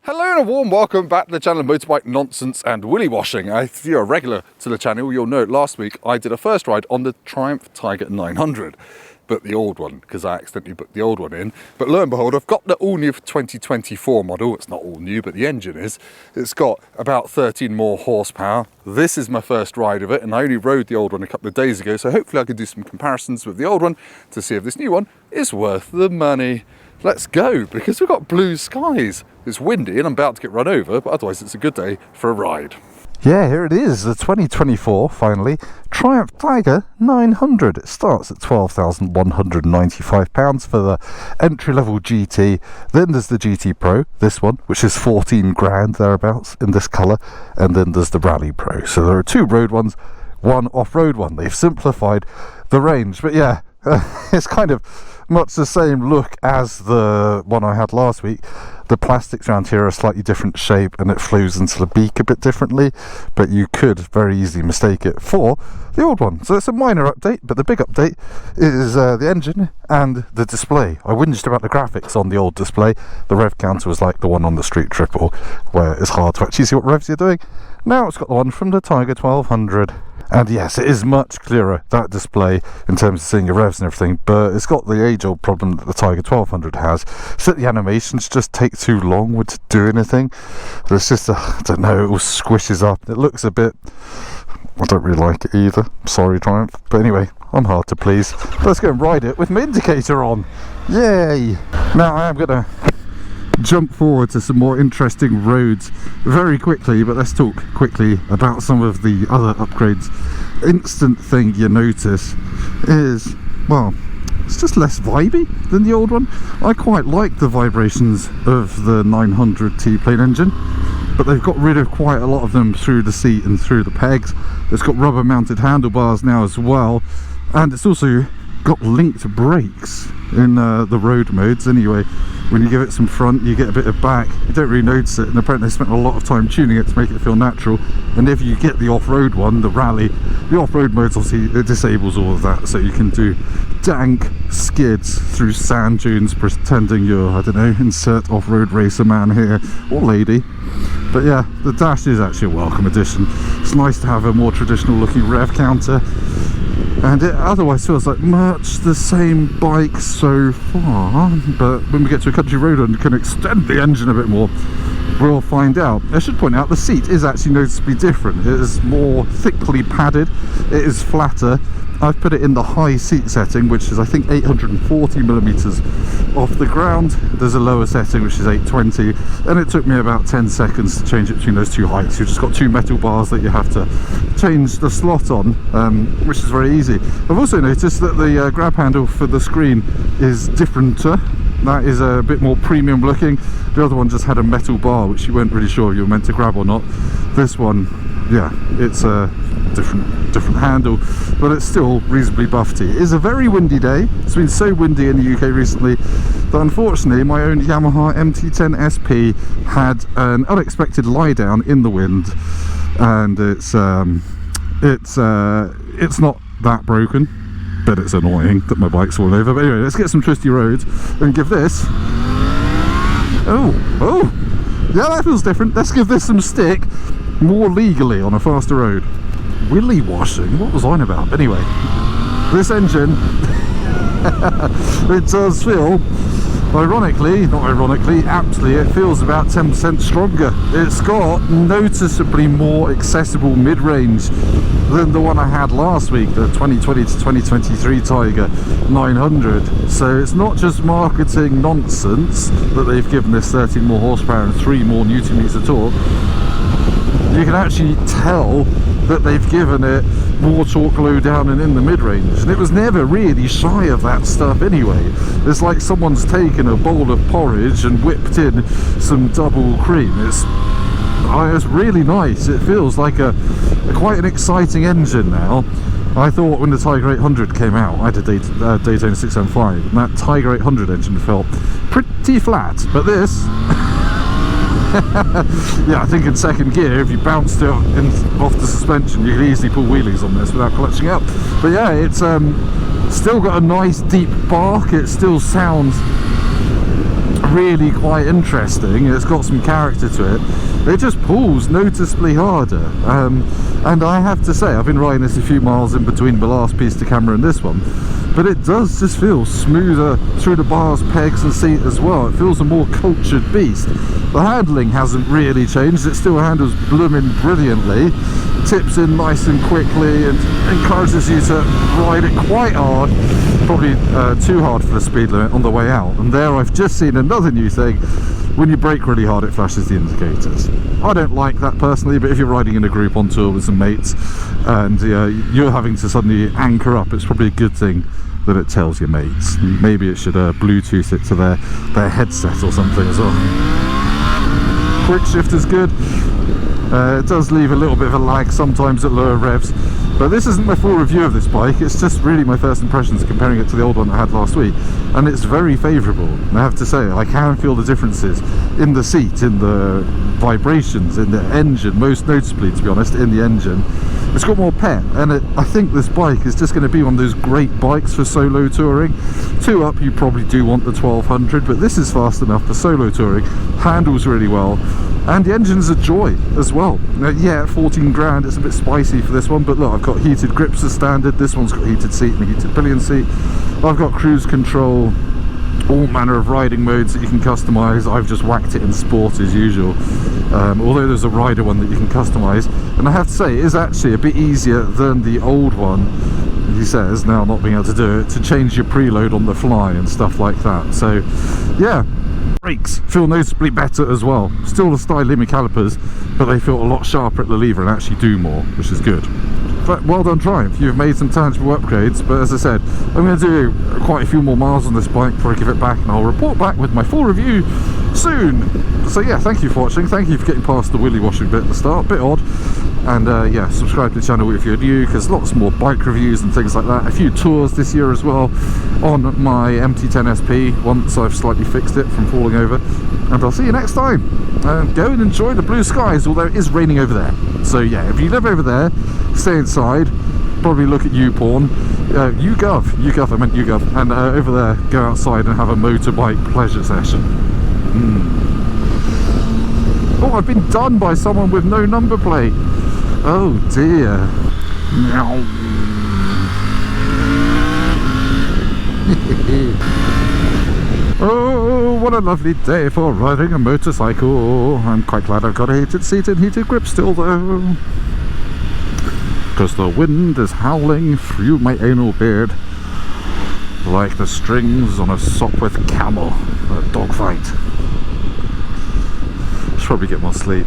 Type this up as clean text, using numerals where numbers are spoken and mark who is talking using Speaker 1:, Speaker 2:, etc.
Speaker 1: Hello and a warm welcome back to the channel of Motorbike Nonsense and Willy Washing. If you're a regular to the channel, you'll know last week I did a first ride on the Triumph Tiger 900, but the old one, because I accidentally booked the old one in. But lo and behold, I've got the all new 2024 model. It's not all new, but the engine is. It's got about 13 more horsepower. This is my first ride of it, and I only rode the old one a couple of days ago, so hopefully I can do some comparisons with the old one to see if this new one is worth the money. Let's go, because we've got blue skies. It's windy and I'm about to get run over, but otherwise it's a good day for a ride. Yeah, here it is, the 2024, finally, Triumph Tiger 900. It starts at £12,195 for the entry-level GT. Then there's the GT Pro, this one, which is 14 grand thereabouts in this colour. And then there's the Rally Pro. So there are two road ones, one off-road one. They've simplified the range, but yeah, it's kind of much the same look as the one I had last week. The plastics around here are a slightly different shape and it flows into the beak a bit differently, but you could very easily mistake it for the old one. So it's a minor update, but the big update is the engine and the display. I whinged about the graphics on the old display. The rev counter was like the one on the Street Triple, where it's hard to actually see what revs you're doing. Now it's got the one from the Tiger 1200. And yes, it is much clearer, that display, in terms of seeing your revs and everything, but it's got the age-old problem that the Tiger 1200 has. So the animations just take too long to do anything. There's just I don't know, it all squishes up. It looks a bit, I don't really like it either. Sorry, Triumph. But anyway, I'm hard to please. Let's go and ride it with my indicator on. Yay! Now I am going to jump forward to some more interesting roads very quickly, but let's talk quickly about some of the other upgrades. Instant thing you notice is, well, it's just less vibey than the old one. I quite like the vibrations of the 900 T-Plane engine, but they've got rid of quite a lot of them through the seat and through the pegs. It's got rubber mounted handlebars now as well, and it's also got linked brakes in the road modes. Anyway, when you give it some front, you get a bit of back. You don't really notice it, and apparently they spent a lot of time tuning it to make it feel natural. And if you get the off-road one, the Rally, the off-road modes, obviously it disables all of that, so you can do dank skids through sand dunes pretending you're, I don't know, insert off-road racer man here, or lady. But yeah, the dash is actually a welcome addition. It's nice to have a more traditional looking rev counter, and it otherwise feels like much the same bike so far. But when we get to a country road and can extend the engine a bit more, we'll find out. I should point out the seat is actually noticeably different. It is more thickly padded, it is flatter. I've put it in the high seat setting, which is I think 840 millimeters off the ground. There's a lower setting which is 820, and it took me about 10 seconds to change it between those two heights. You've just got two metal bars that you have to change the slot on, which is very easy. I've also noticed that the grab handle for the screen is differenter. That is a bit more premium looking. The other one just had a metal bar which you weren't really sure if you were meant to grab or not. This one, yeah, it's a different handle, but it's still reasonably buffety. It is a very windy day. It's been so windy in the UK recently that unfortunately my own Yamaha MT-10 SP had an unexpected lie down in the wind, and it's not that broken, but it's annoying that my bike's fallen over. But anyway, let's get some twisty roads and give this, oh yeah, that feels different. Let's give this some stick more legally on a faster road. Willy washing, what was I on about? Anyway, this engine it does feel, ironically, not ironically, aptly, it feels about 10% stronger. It's got noticeably more accessible mid-range than the one I had last week, the 2020 to 2023 Tiger 900. So it's not just marketing nonsense that they've given this 13 more horsepower and 3 more Newton meter torque. You can actually tell that they've given it more torque low down and in the mid-range, and it was never really shy of that stuff anyway. It's like someone's taken a bowl of porridge and whipped in some double cream. It's really nice. It feels like quite an exciting engine now. I thought when the Tiger 800 came out, I had a Daytona 675, and that Tiger 800 engine felt pretty flat, but this yeah, I think in second gear, if you bounced it off the suspension, you could easily pull wheelies on this without clutching up. But yeah, it's still got a nice deep bark. It still sounds really quite interesting. It's got some character to it. It just pulls noticeably harder. And I have to say, I've been riding this a few miles in between my last piece to camera and this one, but it does just feel smoother through the bars, pegs and seat as well. It feels a more cultured beast. The handling hasn't really changed. It still handles blooming brilliantly, tips in nice and quickly, and encourages you to ride it quite hard, probably too hard for the speed limit on the way out. And there I've just seen another new thing. When you brake really hard, it flashes the indicators. I don't like that personally, but if you're riding in a group on tour with some mates and you're having to suddenly anchor up, it's probably a good thing that it tells your mates. Maybe it should Bluetooth it to their headset or something as well. Quick shift is good. It does leave a little bit of a lag sometimes at lower revs, but this isn't my full review of this bike. It's just really my first impressions comparing it to the old one I had last week, and it's very favourable. I have to say, I can feel the differences in the seat, in the vibrations, in the engine, most noticeably, to be honest, in the engine. It's got more pep, and I think this bike is just going to be one of those great bikes for solo touring. 2 up, you probably do want the 1200, but this is fast enough for solo touring, handles really well, and the engine's a joy as well. Yeah, at 14 grand, it's a bit spicy for this one, but look, I've got heated grips as standard. This one's got heated seat and a heated pillion seat. I've got cruise control, all manner of riding modes that you can customize. I've just whacked it in sport as usual, although there's a rider one that you can customize, and I have to say it is actually a bit easier than the old one, he says, now not being able to do it, to change your preload on the fly and stuff like that. So yeah, brakes feel noticeably better as well. Still the Stylimi calipers, but they feel a lot sharper at the lever and actually do more, which is good. But well done, Triumph, you've made some tangible upgrades. But as I said, I'm going to do quite a few more miles on this bike before I give it back, and I'll report back with my full review soon. So yeah, thank you for watching, thank you for getting past the willy washing bit at the start, bit odd. And yeah, subscribe to the channel if you're new, because lots more bike reviews and things like that. A few tours this year as well on my MT10 SP, once I've slightly fixed it from falling over. And I'll see you next time. Go and enjoy the blue skies, although it is raining over there. So yeah, if you live over there, stay inside, probably look at YouPorn, YouGov, I meant YouGov, and over there, go outside and have a motorbike pleasure session. Oh, I've been done by someone with no number plate. Oh dear. Meow. Oh, what a lovely day for riding a motorcycle. I'm quite glad I've got a heated seat and heated grip still though, because the wind is howling through my anal beard like the strings on a Sopwith camel at a dogfight. Should probably get more sleep.